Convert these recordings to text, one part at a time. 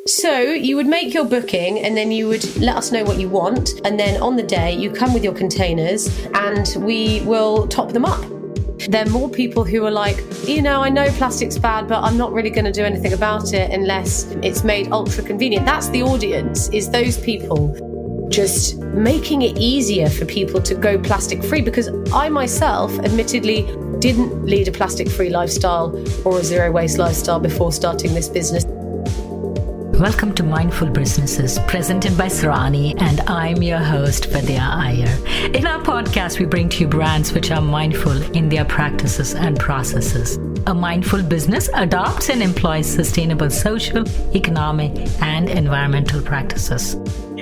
So you would make your booking and then you would let us know what you want. And then on the day, you come with your containers and we will top them up. There are more people who are like, I know plastic's bad, but I'm not really going to do anything about it unless it's made ultra convenient. That's the audience, is those people. Just making it easier for people to go plastic free, because I myself admittedly didn't lead a plastic free lifestyle or a zero waste lifestyle before starting this business. Welcome to Mindful Businesses, presented by Sarani, and I'm your host, Vidya Iyer. In our podcast, we bring to you brands which are mindful in their practices and processes. A mindful business adopts and employs sustainable social, economic, and environmental practices.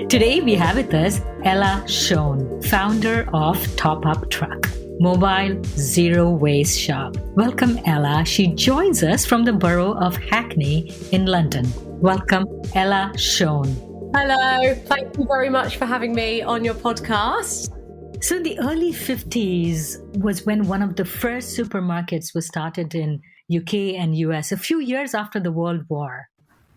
Today, we have with us Ella Schoen, founder of TOPUP Truck, mobile zero waste shop. Welcome, Ella. She joins us from the borough of Hackney in London. Welcome, Ella Schoen. Hello. Thank you very much for having me on your podcast. So the early 50s was when one of the first supermarkets was started in UK and US, a few years after the World War.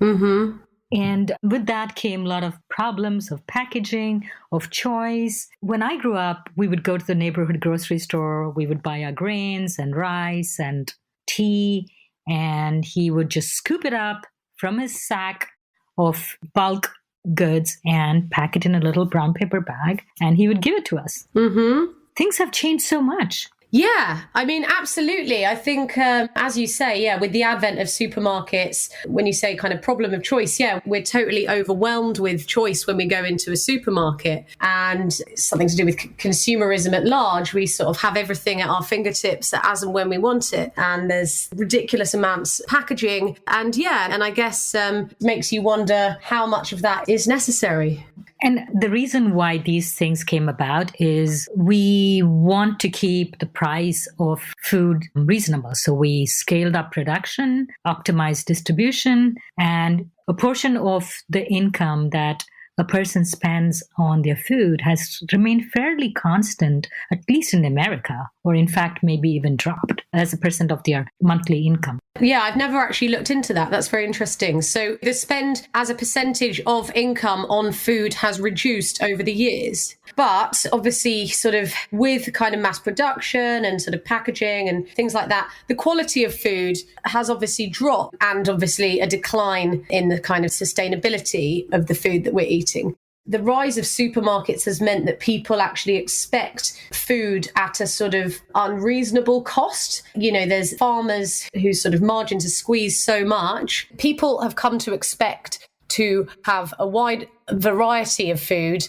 Mm-hmm. And with that came a lot of problems of packaging, of choice. When I grew up, we would go to the neighborhood grocery store. We would buy our grains and rice and tea, and he would just scoop it up from his sack of bulk goods and pack it in a little brown paper bag, and he would give it to us. Mm-hmm. Things have changed so much. Yeah, I mean, absolutely. I think, as you say, with the advent of supermarkets, when you say kind of problem of choice, we're totally overwhelmed with choice when we go into a supermarket, and it's something to do with consumerism at large. We sort of have everything at our fingertips as and when we want it, and there's ridiculous amounts of packaging, and I guess makes you wonder how much of that is necessary. And the reason why these things came about is we want to keep the price of food reasonable. So we scaled up production, optimized distribution, and a portion of the income that a person spends on their food has remained fairly constant, at least in America, or in fact, maybe even dropped as a percent of their monthly income. Yeah, I've never actually looked into that. That's very interesting. So the spend as a percentage of income on food has reduced over the years. But obviously, sort of with kind of mass production and sort of packaging and things like that, the quality of food has obviously dropped, and obviously a decline in the kind of sustainability of the food that we're eating. The rise of supermarkets has meant that people actually expect food at a sort of unreasonable cost. There's farmers whose sort of margins are squeezed so much. People have come to expect to have a wide variety of food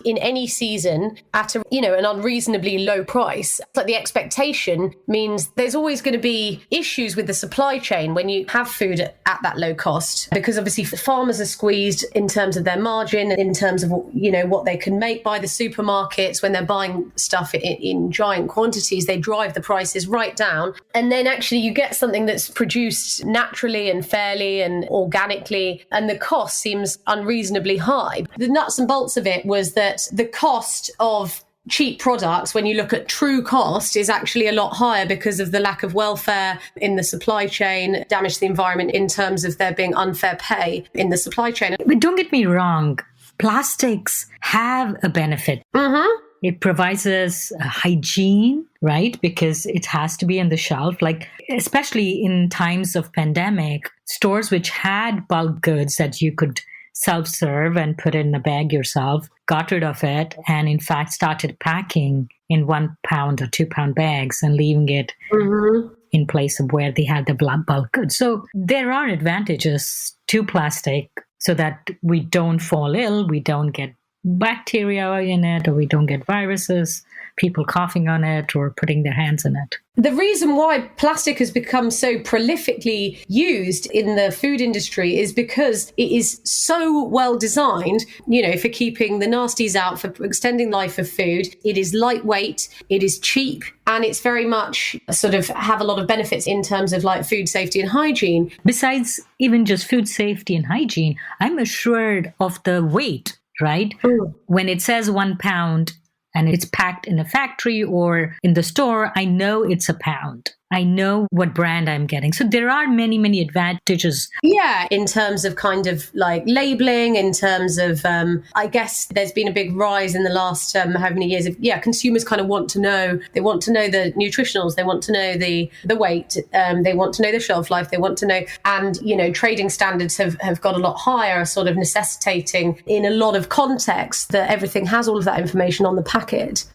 in any season at an unreasonably low price. But the expectation means there's always going to be issues with the supply chain when you have food at that low cost, because obviously farmers are squeezed in terms of their margin, in terms of what they can make by the supermarkets. When they're buying stuff in giant quantities, they drive the prices right down, and then actually you get something that's produced naturally and fairly and organically, and the cost seems unreasonably high. The nuts and bolts of it was that the cost of cheap products, when you look at true cost, is actually a lot higher because of the lack of welfare in the supply chain, damage to the environment in terms of there being unfair pay in the supply chain. But don't get me wrong, plastics have a benefit. Mm-hmm. It provides us hygiene, right? Because it has to be on the shelf. Like, especially in times of pandemic, stores which had bulk goods that you could self-serve and put in a bag yourself, got rid of it, and in fact started packing in 1 pound or 2 pound bags and leaving it in place of where they had the bulk goods. So there are advantages to plastic so that we don't fall ill, we don't get bacteria in it, or we don't get viruses, people coughing on it or putting their hands in it. The reason why plastic has become so prolifically used in the food industry is because it is so well designed, for keeping the nasties out, for extending life of food. It is lightweight, it is cheap, and it's very much sort of have a lot of benefits in terms of like food safety and hygiene. Besides even just food safety and hygiene, I'm assured of the weight, right? When it says 1 pound, and it's packed in a factory or in the store, I know it's a pound. I know what brand I'm getting. So there are many, many advantages. Yeah, in terms of kind of like labeling, in terms of, I guess there's been a big rise in the last how many years of, consumers kind of want to know, they want to know the nutritionals, they want to know the weight, they want to know the shelf life, they want to know, and, trading standards have got a lot higher, sort of necessitating in a lot of contexts that everything has all of that information on the packet.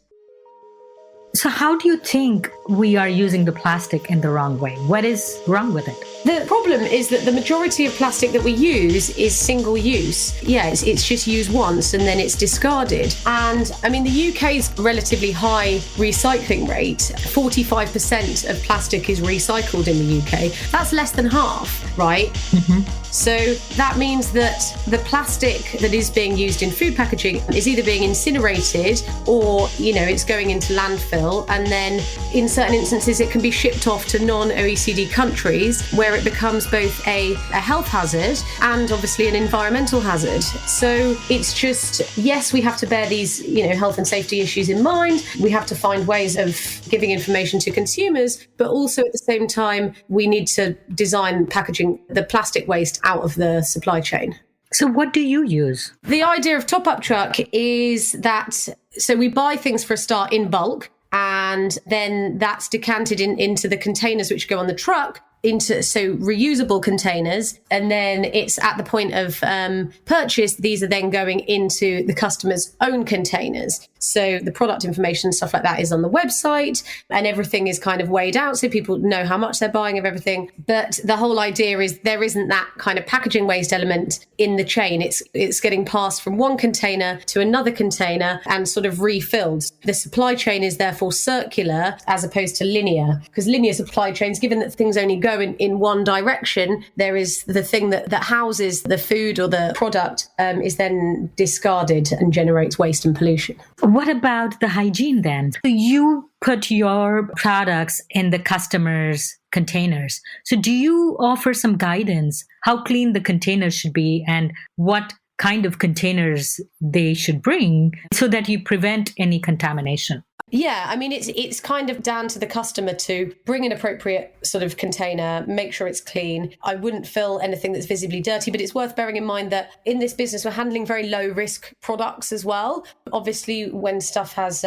So how do you think we are using the plastic in the wrong way? What is wrong with it? The problem is that the majority of plastic that we use is single use. Yeah, it's just used once and then it's discarded. And I mean, the UK's relatively high recycling rate, 45% of plastic is recycled in the UK. That's less than half, right? Mm-hmm. So that means that the plastic that is being used in food packaging is either being incinerated or, it's going into landfill. And then in certain instances, it can be shipped off to non-OECD countries where it becomes both a health hazard and obviously an environmental hazard. So it's just, yes, we have to bear these, health and safety issues in mind. We have to find ways of giving information to consumers, but also at the same time, we need to design packaging, the plastic waste out of the supply chain. So what do you use? The idea of Top-Up Truck is that, so we buy things for a start in bulk, and then that's decanted into the containers which go on the truck, into reusable containers, and then it's at the point of purchase, these are then going into the customer's own containers. So the product information and stuff like that is on the website, and everything is kind of weighed out so people know how much they're buying of everything. But the whole idea is there isn't that kind of packaging waste element in the chain. It's getting passed from one container to another container and sort of refilled. The supply chain is therefore circular as opposed to linear, because linear supply chains, given that things only go in one direction, there is the thing that houses the food or the product is then discarded and generates waste and pollution. What about the hygiene then? So you put your products in the customer's containers. So do you offer some guidance how clean the containers should be and what kind of containers they should bring so that you prevent any contamination? Yeah, I mean, it's kind of down to the customer to bring an appropriate sort of container, make sure it's clean. I wouldn't fill anything that's visibly dirty, but it's worth bearing in mind that in this business, we're handling very low risk products as well. Obviously, when stuff has,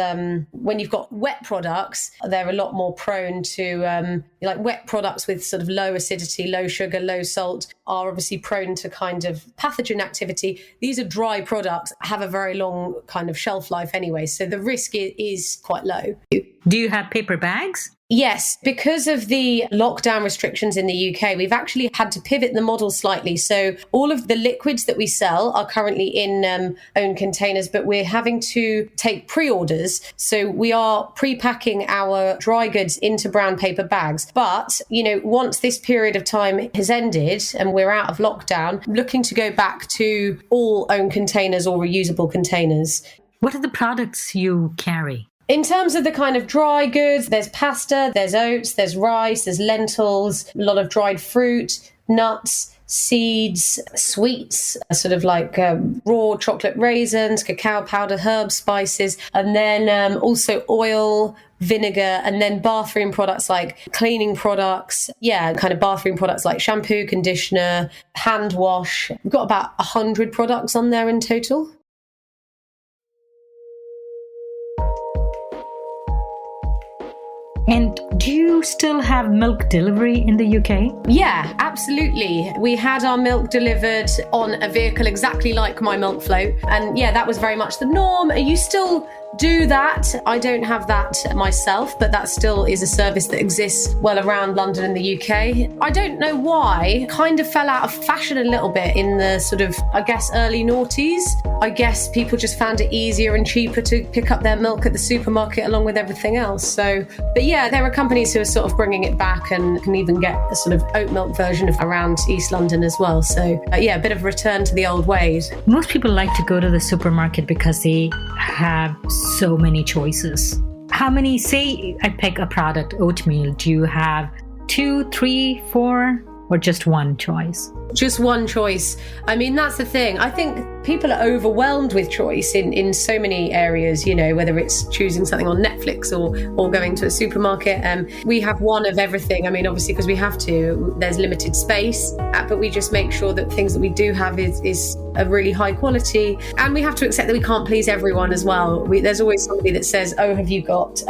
when you've got wet products, they're a lot more prone to, like wet products with sort of low acidity, low sugar, low salt are obviously prone to kind of pathogen activity. These are dry products, have a very long kind of shelf life anyway. So the risk is quite low. Do you have paper bags? Yes, because of the lockdown restrictions in the UK, we've actually had to pivot the model slightly. So all of the liquids that we sell are currently in own containers, but we're having to take pre-orders. So we are pre-packing our dry goods into brown paper bags. But, once this period of time has ended and we're out of lockdown, looking to go back to all own containers or reusable containers. What are the products you carry? In terms of the kind of dry goods, there's pasta, there's oats, there's rice, there's lentils, a lot of dried fruit, nuts, seeds, sweets, sort of like raw chocolate raisins, cacao powder, herbs, spices, and then also oil, vinegar, and then bathroom products like cleaning products. Yeah, kind of bathroom products like shampoo, conditioner, hand wash. We've got about 100 products on there in total. And do you still have milk delivery in the UK? Yeah, absolutely. We had our milk delivered on a vehicle exactly like my milk float. And yeah, that was very much the norm. You still do that. I don't have that myself, but that still is a service that exists well around London and the UK. I don't know why. It kind of fell out of fashion a little bit in the sort of, I guess, early noughties. I guess people just found it easier and cheaper to pick up their milk at the supermarket along with everything else. So, but yeah, there are companies who are sort of bringing it back and can even get a sort of oat milk version of around East London as well. So yeah, a bit of a return to the old ways. Most people like to go to the supermarket because they have so many choices. How many, say I pick a product, oatmeal, do you have 2, 3, 4 or just one choice? Just one choice. I mean, that's the thing. I think people are overwhelmed with choice in so many areas, whether it's choosing something on Netflix or going to a supermarket. We have one of everything. I mean, obviously, because we have to, there's limited space, but we just make sure that things that we do have is a really high quality. And we have to accept that we can't please everyone as well. There's always somebody that says, oh, have you got,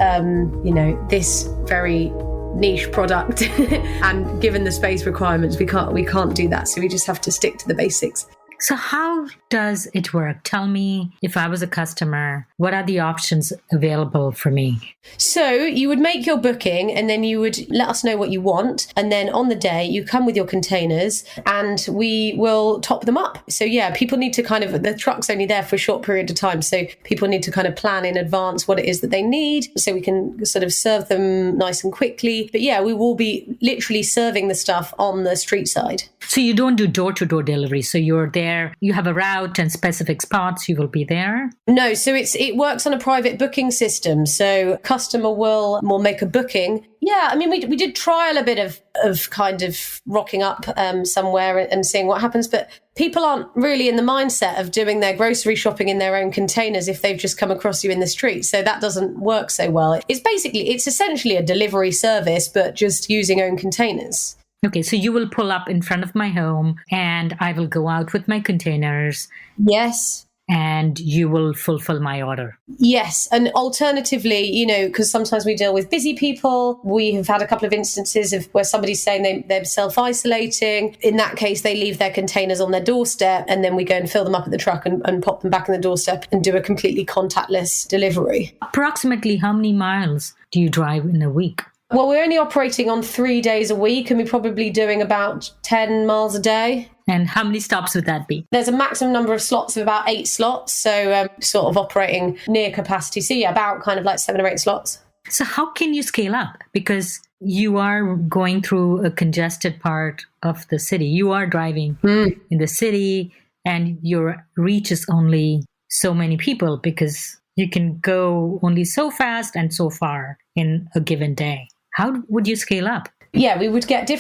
this very niche product and given the space requirements we can't do that, so we just have to stick to the basics. So how does it work? Tell me, if I was a customer, what are the options available for me? So you would make your booking and then you would let us know what you want. And then on the day you come with your containers and we will top them up. So yeah, people need to the truck's only there for a short period of time. So people need to kind of plan in advance what it is that they need so we can sort of serve them nice and quickly. But yeah, we will be literally serving the stuff on the street side. So you don't do door-to-door delivery. So you're there, you have a route and specific spots, you will be there? No, so it works on a private booking system. So customer will make a booking. Yeah, I mean, we did trial a bit of kind of rocking up somewhere and seeing what happens. But people aren't really in the mindset of doing their grocery shopping in their own containers if they've just come across you in the street. So that doesn't work so well. It's essentially a delivery service, but just using own containers. Okay, so you will pull up in front of my home and I will go out with my containers. Yes. And you will fulfill my order. Yes. And alternatively, because sometimes we deal with busy people, we have had a couple of instances of where somebody's saying they're self-isolating. In that case, they leave their containers on their doorstep and then we go and fill them up at the truck and pop them back on the doorstep and do a completely contactless delivery. Approximately how many miles do you drive in a week? Well, we're only operating on 3 days a week and we're probably doing about 10 miles a day. And how many stops would that be? There's a maximum number of slots of about 8 slots. So sort of operating near capacity. So yeah, about kind of like 7 or 8 slots. So how can you scale up? Because you are going through a congested part of the city. You are driving in the city and your reach is only so many people because you can go only so fast and so far in a given day. How would you scale up? Yeah, we would get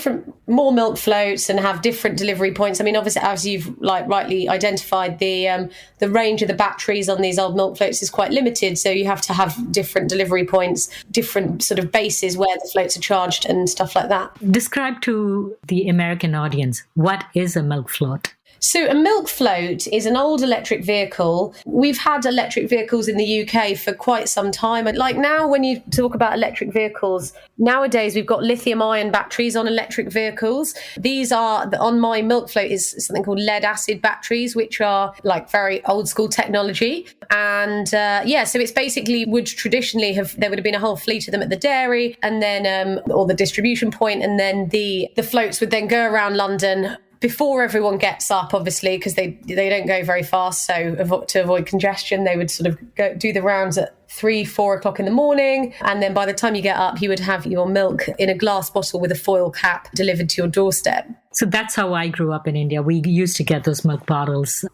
more milk floats and have different delivery points. I mean, obviously, as you've rightly identified, the range of the batteries on these old milk floats is quite limited. So you have to have different delivery points, different sort of bases where the floats are charged and stuff like that. Describe to the American audience, what is a milk float? So a milk float is an old electric vehicle. We've had electric vehicles in the UK for quite some time. And like now, when you talk about electric vehicles, nowadays we've got lithium ion batteries on electric vehicles. These are, on my milk float is something called lead acid batteries, which are like very old school technology. And so it's basically there would have been a whole fleet of them at the dairy and then, or the distribution point. And then the floats would then go around London before everyone gets up, obviously, because they don't go very fast. So to avoid congestion, they would sort of do the rounds at 3-4 o'clock in the morning. And then by the time you get up, you would have your milk in a glass bottle with a foil cap delivered to your doorstep. So that's how I grew up in India. We used to get those milk bottles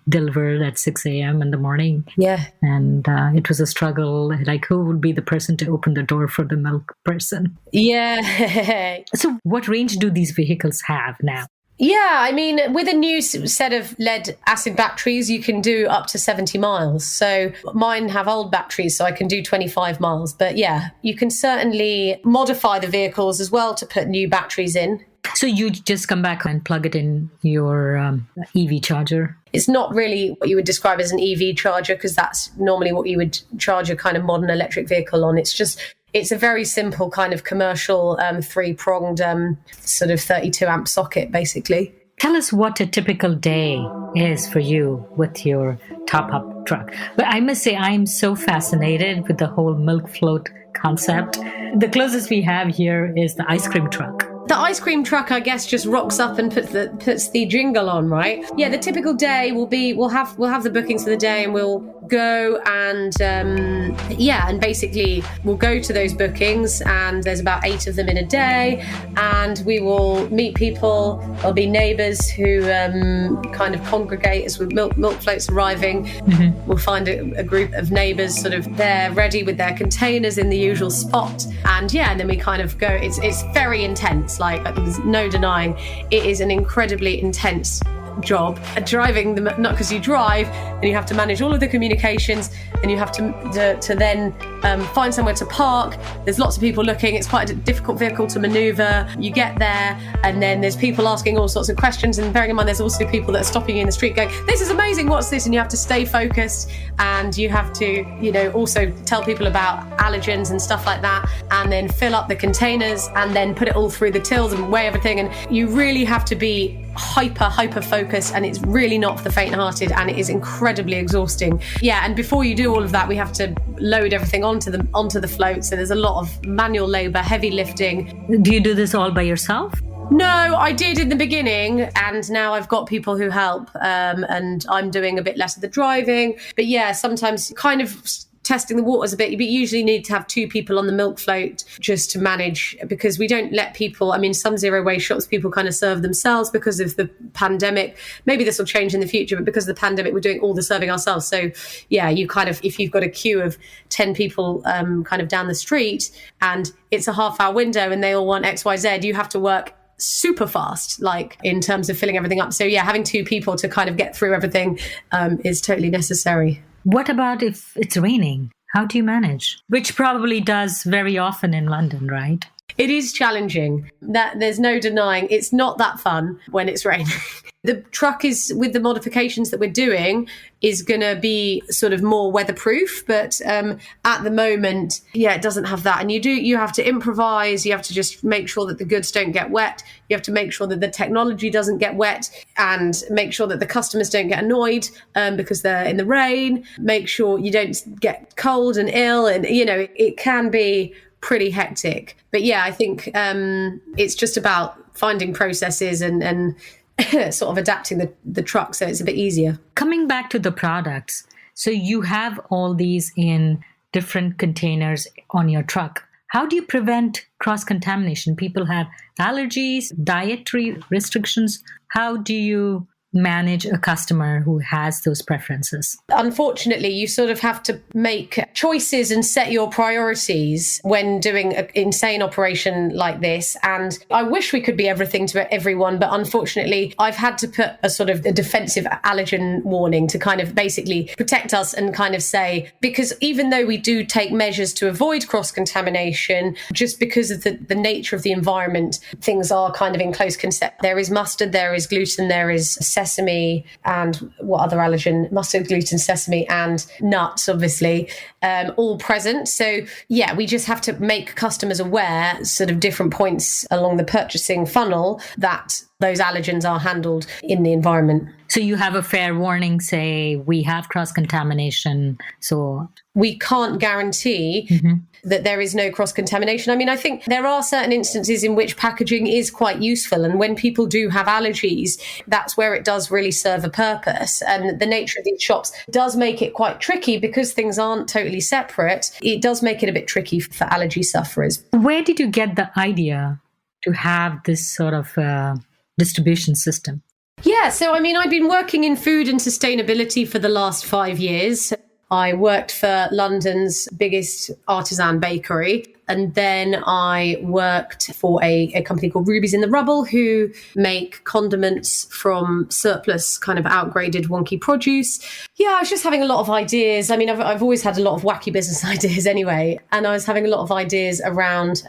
delivered at 6 a.m. in the morning. Yeah. And it was a struggle. Like, who would be the person to open the door for the milk person? Yeah. So what range do these vehicles have now? Yeah, I mean, with a new set of lead acid batteries, you can do up to 70 miles. So mine have old batteries, so I can do 25 miles. But yeah, you can certainly modify the vehicles as well to put new batteries in. So you just come back and plug it in your EV charger? It's not really what you would describe as an EV charger, because that's normally what you would charge a kind of modern electric vehicle on. It's a very simple kind of commercial 3-pronged sort of 32 amp socket, basically. Tell us what a typical day is for you with your top-up truck. But I must say, I'm so fascinated with the whole milk float concept. The closest we have here is the ice cream truck. The ice cream truck, I guess, just rocks up and puts the jingle on, right? Yeah, the typical day will be we'll have the bookings for the day, and we'll go and and basically we'll go to those bookings, and there's about 8 of them in a day, and we will meet people. There'll be neighbours who kind of congregate as with milk floats arriving. Mm-hmm. We'll find a group of neighbours sort of there ready with their containers in the usual spot, and then we kind of go. It's very intense. like, there's no denying, it is an incredibly intense job. Driving them, not because you drive and you have to manage all of the communications and you have to then find somewhere to park. There's lots of people looking. It's quite a difficult vehicle to maneuver. You get there and then there's people asking all sorts of questions, and bearing in mind there's also people that are stopping you in the street going, this is amazing, what's this? And you have to stay focused, and you have to, also tell people about allergens and stuff like that, and then fill up the containers and then put it all through the tills and weigh everything. And you really have to be hyper focused, and it's really not for the faint-hearted, and it is incredibly exhausting. Yeah, and before you do all of that, we have to load everything onto the float. So there's a lot of manual labor, heavy lifting. Do you do this all by yourself? No, I did in the beginning, and now I've got people who help, and I'm doing a bit less of the driving. But yeah, sometimes kind of testing the waters a bit. You usually need to have 2 people on the milk float just to manage, because we don't let people, some zero waste shops, people kind of serve themselves because of the pandemic. Maybe this will change in the future, but because of the pandemic, we're doing all the serving ourselves. So yeah, you kind of, if you've got a queue of 10 people kind of down the street and it's a half-hour window and they all want XYZ, you have to work super fast, like in terms of filling everything up. So yeah, having 2 people to kind of get through everything is totally necessary. What about if it's raining? How do you manage? Which probably does very often in London, right? It is challenging. That there's no denying. It's not that fun when it's raining. The truck is, with the modifications that we're doing, is going to be sort of more weatherproof. But at the moment, yeah, it doesn't have that. And you have to improvise. You have to just make sure that the goods don't get wet. You have to make sure that the technology doesn't get wet, and make sure that the customers don't get annoyed because they're in the rain. Make sure you don't get cold and ill. And, it can be pretty hectic. But yeah, I think it's just about finding processes and sort of adapting the truck so it's a bit easier. Coming back to the products, so you have all these in different containers on your truck. How do you prevent cross-contamination? People have allergies, dietary restrictions. How do you manage a customer who has those preferences? Unfortunately, you sort of have to make choices and set your priorities when doing an insane operation like this. And I wish we could be everything to everyone, but unfortunately, I've had to put a sort of a defensive allergen warning to kind of basically protect us and kind of say, because even though we do take measures to avoid cross-contamination, just because of the nature of the environment, things are kind of in close concept. There is mustard, there is gluten, there is sesame, and what other allergen? Mustard, gluten, sesame, and nuts, obviously, all present. So yeah, we just have to make customers aware, sort of different points along the purchasing funnel, that those allergens are handled in the environment. So you have a fair warning, say, we have cross-contamination, so... We can't guarantee that there is no cross-contamination. I think there are certain instances in which packaging is quite useful. And when people do have allergies, that's where it does really serve a purpose. And the nature of these shops does make it quite tricky, because things aren't totally separate. It does make it a bit tricky for allergy sufferers. Where did you get the idea to have this sort of distribution system? Yeah, so I've been working in food and sustainability for the last 5 years. I worked for London's biggest artisan bakery. And then I worked for a company called Rubies in the Rubble, who make condiments from surplus, kind of outgraded, wonky produce. Yeah, I was just having a lot of ideas. I've always had a lot of wacky business ideas anyway. And I was having a lot of ideas around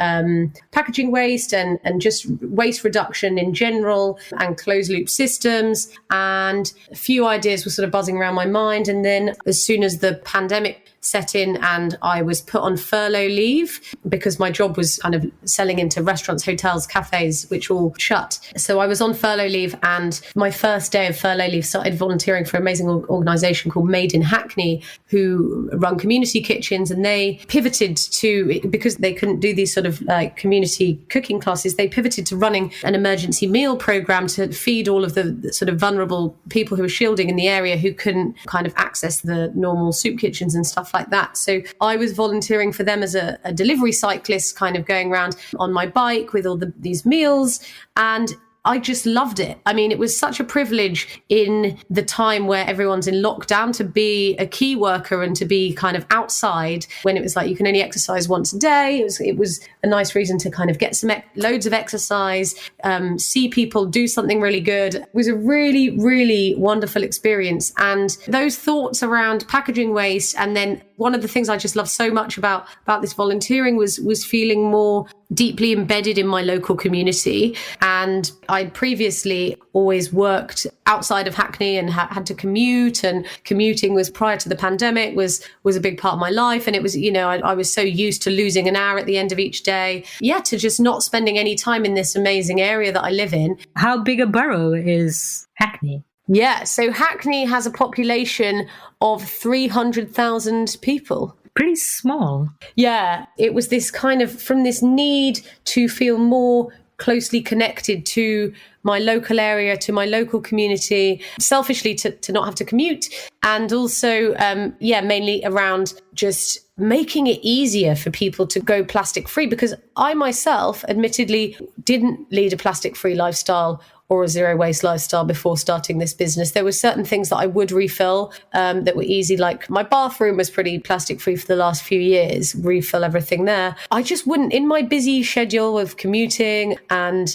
packaging waste and just waste reduction in general, and closed loop systems. And a few ideas were sort of buzzing around my mind. And then as soon as the pandemic set in and I was put on furlough leave, because my job was kind of selling into restaurants, hotels, cafes, which all shut. So I was on furlough leave, and my first day of furlough leave started volunteering for an amazing organisation called Made in Hackney, who run community kitchens. And they pivoted to, because they couldn't do these sort of like community cooking classes, they pivoted to running an emergency meal programme to feed all of the sort of vulnerable people who were shielding in the area, who couldn't kind of access the normal soup kitchens and stuff like that. So I was volunteering for them as a delivery cyclist, kind of going around on my bike with all these meals. And I just loved it. I mean, it was such a privilege in the time where everyone's in lockdown to be a key worker and to be kind of outside when it was like you can only exercise once a day. It was a nice reason to kind of get some loads of exercise, see people do something really good. It was a really, really wonderful experience. And those thoughts around packaging waste, and then one of the things I just love so much about this volunteering was feeling more deeply embedded in my local community. And I'd previously always worked outside of Hackney and had to commute, and commuting was prior to the pandemic was a big part of my life. And it was, I was so used to losing an hour at the end of each day. Yeah, to just not spending any time in this amazing area that I live in. How big a borough is Hackney? Yeah, so Hackney has a population of 300,000 people. Pretty small. Yeah, it was this kind of from this need to feel more closely connected to my local area, to my local community, selfishly to not have to commute. And also, mainly around just making it easier for people to go plastic free, because I myself admittedly didn't lead a plastic free lifestyle or a zero waste lifestyle before starting this business. There were certain things that I would refill that were easy, like my bathroom was pretty plastic free for the last few years, refill everything there. I just wouldn't, in my busy schedule of commuting and,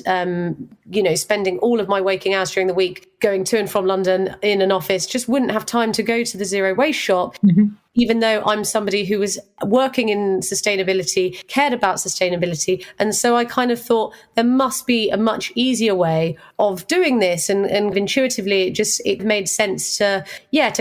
spending all of my waking hours during the week going to and from London in an office, just wouldn't have time to go to the zero waste shop. Mm-hmm. Even though I'm somebody who was working in sustainability, cared about sustainability. And so I kind of thought there must be a much easier way of doing this. And intuitively, it made sense to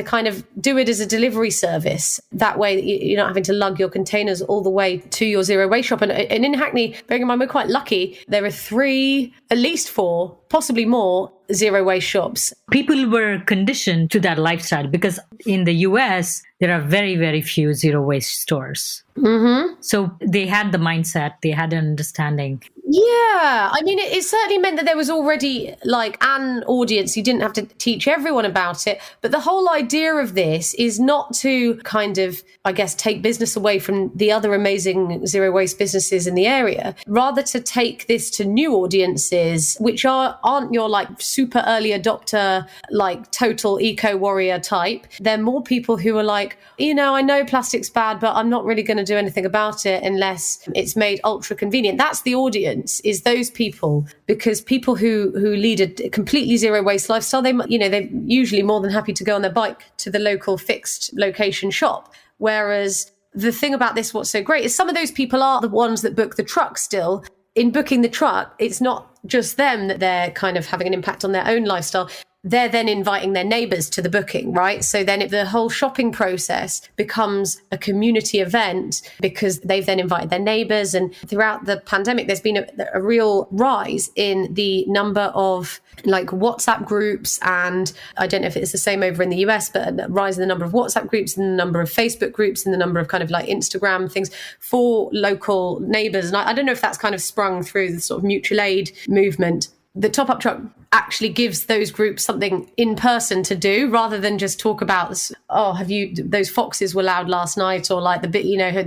kind of do it as a delivery service. That way you're not having to lug your containers all the way to your zero waste shop. And in Hackney, bearing in mind, we're quite lucky. There are 3, at least 4, possibly more zero waste shops. People were conditioned to that lifestyle because in the US, there are very, very few zero waste stores. Mm-hmm. So they had the mindset, they had an understanding. Yeah, I mean, it certainly meant that there was already like an audience. You didn't have to teach everyone about it. But the whole idea of this is not to kind of, I guess, take business away from the other amazing zero waste businesses in the area, rather to take this to new audiences, which aren't your like super early adopter, like total eco warrior type. They're more people who are like, I know plastic's bad, but I'm not really going to do anything about it unless it's made ultra convenient. That's the audience, is those people, because people who lead a completely zero waste lifestyle, they're usually more than happy to go on their bike to the local fixed location shop. Whereas the thing about this, what's so great, is some of those people are the ones that book the truck still. In booking the truck, it's not just them that they're kind of having an impact on their own lifestyle. They're then inviting their neighbours to the booking, right? So then the whole shopping process becomes a community event because they've then invited their neighbours. And throughout the pandemic, there's been a real rise in the number of like WhatsApp groups. And I don't know if it's the same over in the US, but a rise in the number of WhatsApp groups and the number of Facebook groups and the number of kind of like Instagram things for local neighbours. And I don't know if that's kind of sprung through the sort of mutual aid movement. The Top-Up truck actually gives those groups something in person to do, rather than just talk about, those foxes were loud last night, or like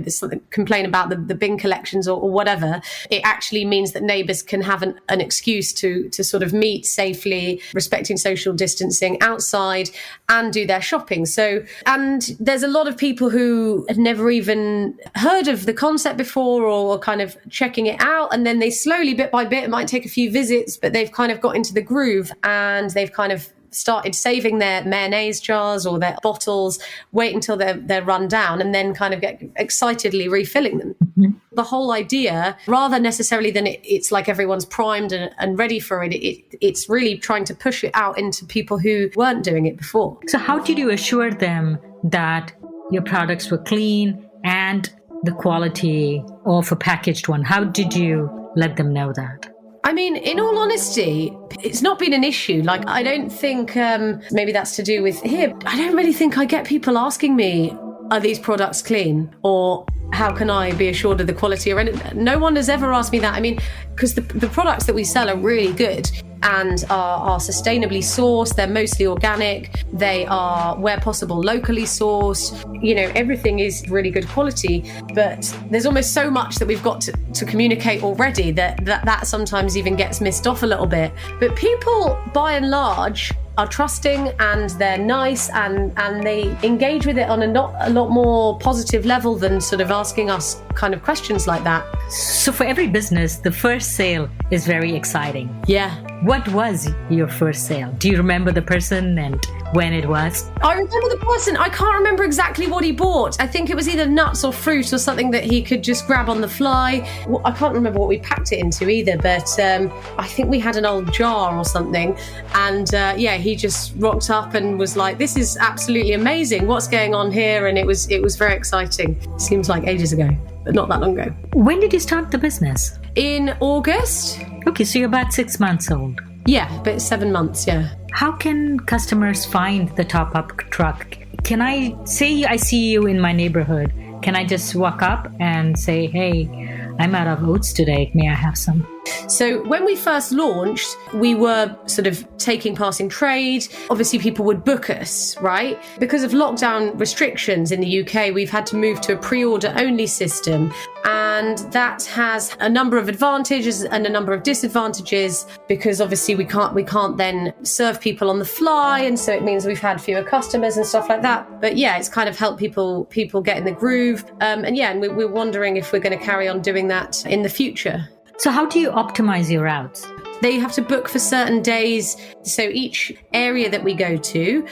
something, complain about the bin collections or whatever. It actually means that neighbours can have an excuse to sort of meet safely, respecting social distancing outside, and do their shopping. So, and there's a lot of people who had never even heard of the concept before, or kind of checking it out, and then they slowly, bit by bit, it might take a few visits, but they've kind of got into the groove, and they've kind of started saving their mayonnaise jars or their bottles, wait until they're run down, and then kind of get excitedly refilling them. Mm-hmm. The whole idea, rather necessarily than it's like everyone's primed and ready for it, it's really trying to push it out into people who weren't doing it before. So how did you assure them that your products were clean and the quality of a packaged one? How did you let them know that? I mean, in all honesty, it's not been an issue. Like, I don't think, maybe that's to do with here, I don't really think I get people asking me, are these products clean? Or how can I be assured of the quality? Or no one has ever asked me that. I mean, because the products that we sell are really good. and are sustainably sourced. They're mostly organic. They are, where possible, locally sourced. Everything is really good quality, but there's almost so much that we've got to communicate already that sometimes even gets missed off a little bit. But people, by and large, are trusting, and they're nice, and they engage with it on a lot more positive level than sort of asking us kind of questions like that. So for every business, the first sale is very exciting. Yeah. What was your first sale? Do you remember the person and when it was? I remember the person. I can't remember exactly what he bought. I think it was either nuts or fruit or something that he could just grab on the fly. Well, I can't remember what we packed it into either, but I think we had an old jar or something. And he just rocked up and was like, "This is absolutely amazing. What's going on here?" And it was very exciting. Seems like ages ago, but not that long ago. When did you start the business? In August. Okay, so you're about 6 months old. Yeah, but 7 months, yeah. How can customers find the top-up truck? Can I say I see you in my neighborhood? Can I just walk up and say, "Hey, I'm out of oats today. May I have some?" So when we first launched, we were sort of taking passing trade. Obviously, people would book us, right? Because of lockdown restrictions in the UK, we've had to move to a pre-order only system. And that has a number of advantages and a number of disadvantages, because obviously we can't then serve people on the fly. And so it means we've had fewer customers and stuff like that. But yeah, it's kind of helped people get in the groove. And we're wondering if we're going to carry on doing that in the future. So how do you optimize your routes? They have to book for certain days. So each area that we go to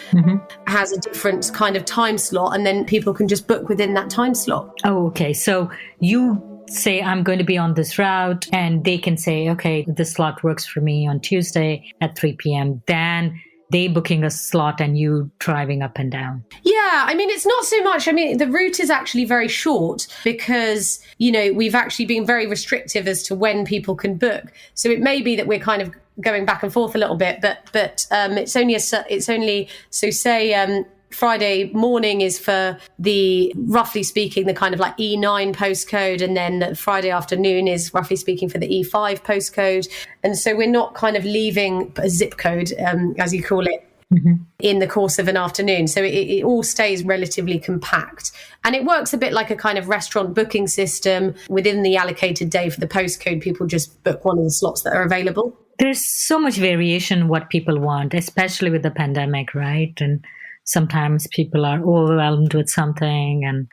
has a different kind of time slot, and then people can just book within that time slot. Oh, okay. So you say, "I'm going to be on this route," and they can say, "Okay, this slot works for me on Tuesday at 3 p.m. Then they booking a slot and you driving up and down. Yeah, I mean, it's not so much. I mean, the route is actually very short because, we've actually been very restrictive as to when people can book. So it may be that we're kind of going back and forth a little bit, but say Friday morning is for roughly speaking, the kind of like E9 postcode. And then Friday afternoon is roughly speaking for the E5 postcode. And so we're not kind of leaving a zip code, as you call it, in the course of an afternoon. So it all stays relatively compact. And it works a bit like a kind of restaurant booking system. Within the allocated day for the postcode, people just book one of the slots that are available. There's so much variation what people want, especially with the pandemic, right? And sometimes people are overwhelmed with something and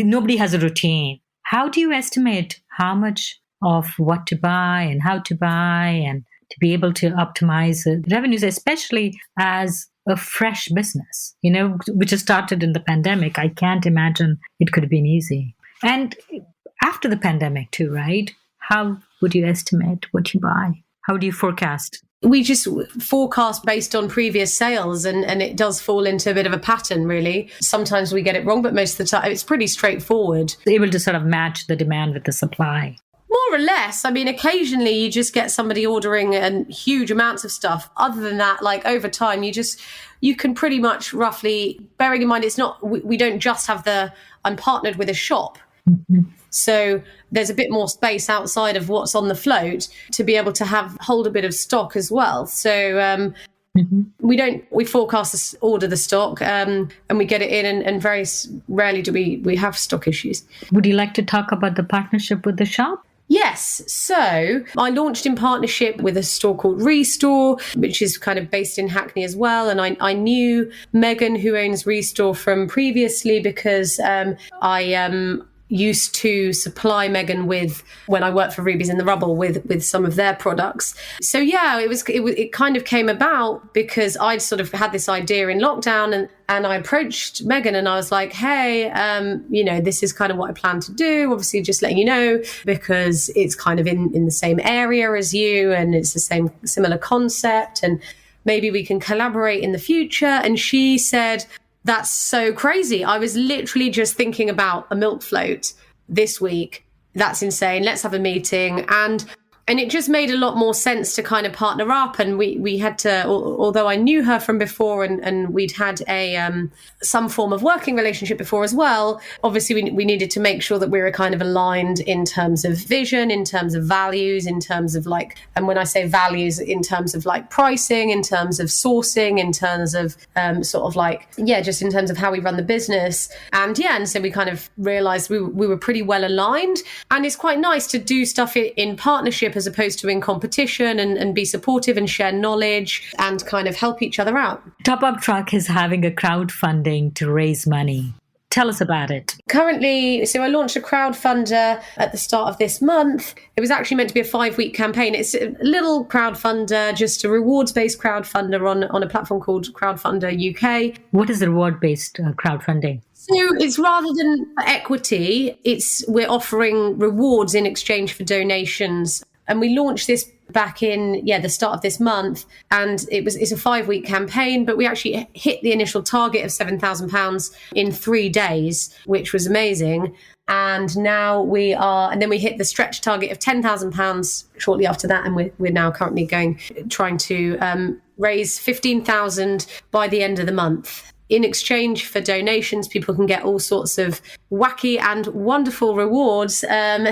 nobody has a routine. How do you estimate how much of what to buy and how to buy and to be able to optimize revenues, especially as a fresh business, which has started in the pandemic? I can't imagine it could have been easy. And after the pandemic too, right? How would you estimate what you buy? How do you forecast? We just forecast based on previous sales, and it does fall into a bit of a pattern, really. Sometimes we get it wrong, but most of the time it's pretty straightforward. Able to sort of match the demand with the supply. More or less. I mean, occasionally you just get somebody ordering huge amounts of stuff. Other than that, like over time, you can pretty much roughly, bearing in mind it's not, we don't just have I'm partnered with a shop. So there's a bit more space outside of what's on the float to be able to hold a bit of stock as well. So we forecast order the stock and we get it in, and very rarely do we have stock issues. Would you like to talk about the partnership with the shop? Yes. So I launched in partnership with a store called Restore, which is kind of based in Hackney as well. And I knew Megan, who owns Restore, from previously because I used to supply Megan when I worked for Rubies in the Rubble with some of their products. So yeah, it kind of came about because I'd sort of had this idea in lockdown, and I approached Megan and I was like, hey, this is kind of what I plan to do. Obviously, just letting you know, because it's kind of in the same area as you, and it's the similar concept, and maybe we can collaborate in the future. And she said, that's so crazy. I was literally just thinking about a milk float this week. That's insane. Let's have a meeting. And And it just made a lot more sense to kind of partner up. And we had to, although I knew her from before and we'd had some form of working relationship before as well, obviously we needed to make sure that we were kind of aligned in terms of vision, in terms of values, in terms of like, and when I say values, in terms of like pricing, in terms of sourcing, in terms of sort of like, just in terms of how we run the business. And so we kind of realized we were pretty well aligned. And it's quite nice to do stuff in partnership as opposed to in competition, and be supportive and share knowledge and kind of help each other out. TOPUP Truck is having a crowdfunding to raise money. Tell us about it. Currently, so I launched a crowdfunder at the start of this month. It was actually meant to be a 5-week campaign. It's a little crowdfunder, just a rewards-based crowdfunder on a platform called Crowdfunder UK. What is the reward-based crowdfunding? So it's rather than equity, we're offering rewards in exchange for donations. And we launched this back in the start of this month, and it's a 5-week campaign, but we actually hit the initial target of £7,000 in 3 days, which was amazing. And now and then we hit the stretch target of £10,000 shortly after that, and we're now currently trying to raise 15,000 by the end of the month. In exchange for donations, people can get all sorts of wacky and wonderful rewards,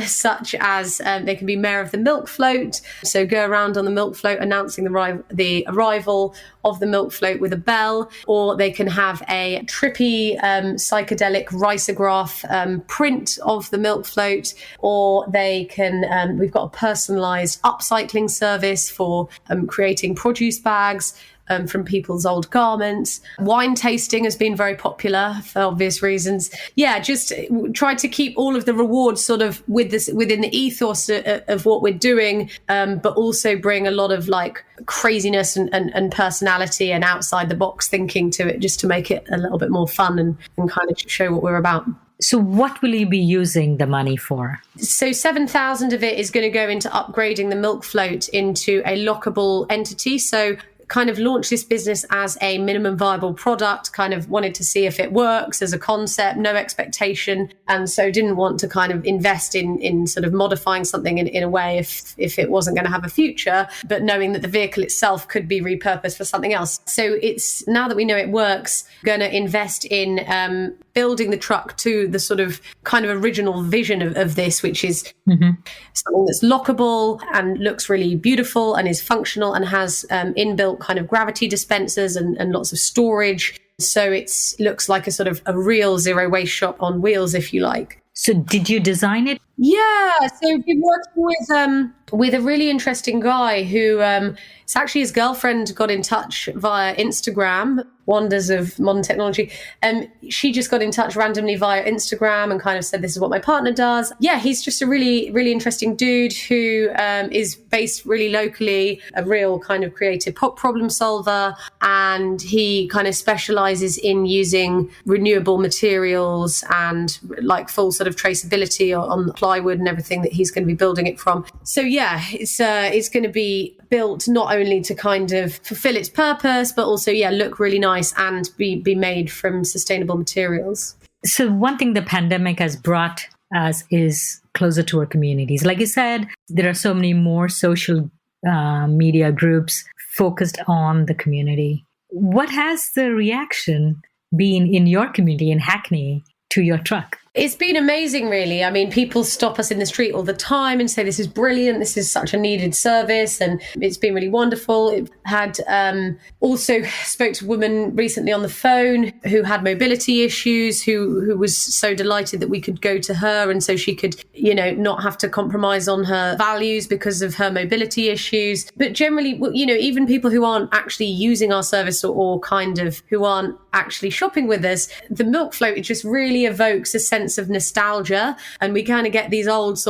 such as they can be mayor of the milk float. So go around on the milk float announcing the arrival of the milk float with a bell, or they can have a trippy psychedelic risograph print of the milk float, or they can, we've got a personalised upcycling service for creating produce bags from people's old garments. Wine tasting has been very popular for obvious reasons. Just try to keep all of the rewards sort of within the ethos of what we're doing, but also bring a lot of like craziness and personality and outside the box thinking to it, just to make it a little bit more fun and kind of show what we're about. So what will you be using the money for? So 7,000 of it is going to go into upgrading the milk float into a lockable entity. So kind of launched this business as a minimum viable product, kind of wanted to see if it works as a concept, no expectation. And so didn't want to kind of invest in sort of modifying something in a way if it wasn't going to have a future, but knowing that the vehicle itself could be repurposed for something else. So it's, now that we know it works, going to invest in building the truck to the sort of kind of original vision of this, which is something that's lockable and looks really beautiful and is functional and has inbuilt kind of gravity dispensers and lots of storage. So it looks like a sort of a real zero waste shop on wheels, if you like. So did you design it? Yeah, so we've been working with a really interesting guy who it's actually his girlfriend got in touch via Instagram, wonders of modern technology. She just got in touch randomly via Instagram and kind of said, this is what my partner does. Yeah, he's just a really, really interesting dude who is based really locally, a real kind of creative problem solver. And he kind of specializes in using renewable materials and like full sort of traceability on the plywood and everything that he's going to be building it from. So yeah, it's going to be built not only to kind of fulfill its purpose, but also look really nice and be made from sustainable materials. So one thing the pandemic has brought us is closer to our communities. Like you said, there are so many more social media groups focused on the community. What has the reaction been in your community in Hackney to your truck? It's been amazing, really. I mean, people stop us in the street all the time and say, this is brilliant. This is such a needed service. And it's been really wonderful. It had also spoke to a woman recently on the phone who had mobility issues, who was so delighted that we could go to her. And so she could, not have to compromise on her values because of her mobility issues. But generally, even people who aren't actually using our service or kind of who aren't actually shopping with us, the milk float, it just really evokes a sense of nostalgia, and we kind of get these old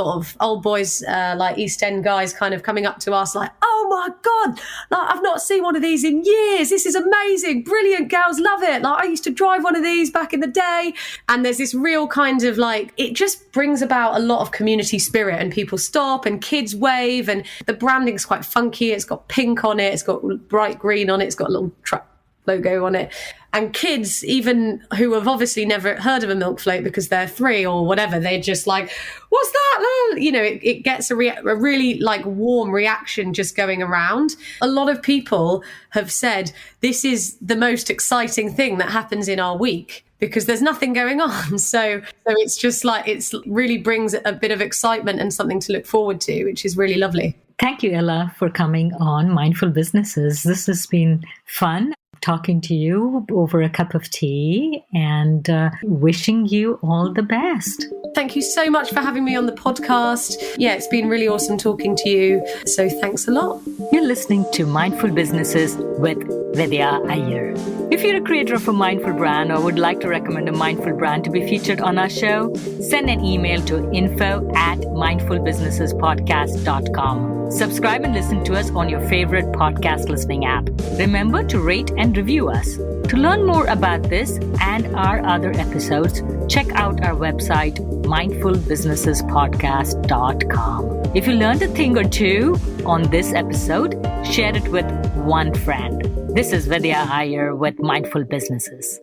boys like East End guys kind of coming up to us like, oh my god, like I've not seen one of these in years, this is amazing, brilliant, girls love it, like I used to drive one of these back in the day. And there's this real kind of like, it just brings about a lot of community spirit, and people stop and kids wave, and the branding's quite funky. It's got pink on it, it's got bright green on it, it's got a little truck logo on it. And kids, even who have obviously never heard of a milk float because they're 3 or whatever, they're just like, what's that? You know, it gets a really like warm reaction just going around. A lot of people have said this is the most exciting thing that happens in our week because there's nothing going on. So it's just like, it's really brings a bit of excitement and something to look forward to, which is really lovely. Thank you, Ella, for coming on Mindful Businesses. This has been fun talking to you over a cup of tea and wishing you all the best. Thank you so much for having me on the podcast. Yeah, it's been really awesome talking to you. So thanks a lot. You're listening to Mindful Businesses with Vidya Iyer. If you're a creator of a mindful brand or would like to recommend a mindful brand to be featured on our show, send an email to info@mindfulbusinessespodcast.com. Subscribe and listen to us on your favorite podcast listening app. Remember to rate and review us. To learn more about this and our other episodes, check out our website, mindfulbusinessespodcast.com. If you learned a thing or two on this episode, share it with one friend. This is Vidya Iyer with Mindful Businesses.